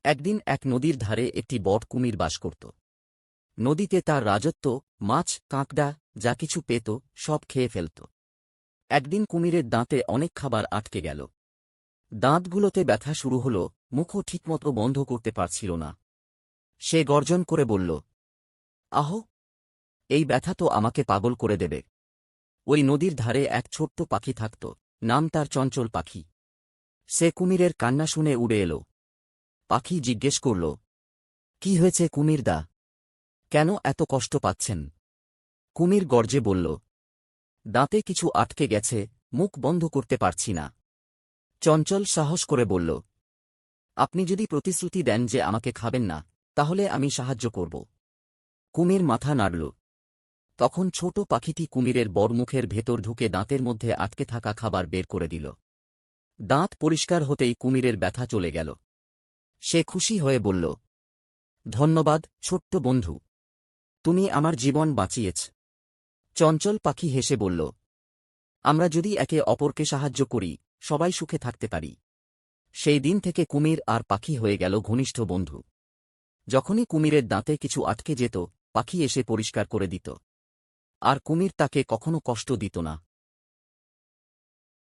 একদিন এক নদীর ধারে একটি বট কুমির বাস করত। নদীতে তার রাজত্ব, মাছ, কাঁকড়া যা কিছু পেত সব খেয়ে ফেলত। একদিন কুমিরের দাঁতে অনেক খাবার আটকে গেল। দাঁতগুলোতে ব্যথা শুরু হল, মুখও ঠিকমতো বন্ধ করতে পারছিল না। সে গর্জন করে বলল, আহ, এই ব্যথা তো আমাকে পাগল করে দেবে। ওই নদীর ধারে এক ছোট্ট পাখি থাকত, নাম তার চঞ্চল পাখি। সে কুমিরের কান্না শুনে উড়ে এল। পাখি জিজ্ঞেস করল, কি হয়েছে কুমিরদা, কেন এত কষ্ট পাচ্ছেন? কুমির গর্জে বলল, দাঁতে কিছু আটকে গেছে, মুখ বন্ধ করতে পারছি না। চঞ্চল সাহস করে বলল, আপনি যদি প্রতিশ্রুতি দেন যে আমাকে খাবেন না, তাহলে আমি সাহায্য করব। কুমির মাথা নাড়ল। তখন ছোট পাখিটি কুমিরের বড় মুখের ভেতর ঢুকে দাঁতের মধ্যে আটকে থাকা খাবার বের করে দিল। দাঁত পরিষ্কার হতেই কুমিরের ব্যথা চলে গেল। সে খুশি হয়ে বলল, ধন্যবাদ ছোট্ট বন্ধু, তুমি আমার জীবন বাঁচিয়েছ। চঞ্চল পাখি হেসে বলল, আমরা যদি একে অপরকে সাহায্য করি, সবাই সুখে থাকতে পারি। সেই দিন থেকে কুমির আর পাখি হয়ে গেল ঘনিষ্ঠ বন্ধু। যখনই কুমিরের দাঁতে কিছু আটকে যেত, পাখি এসে পরিষ্কার করে দিত। আর কুমির তাকে কখনো কষ্ট দিত না।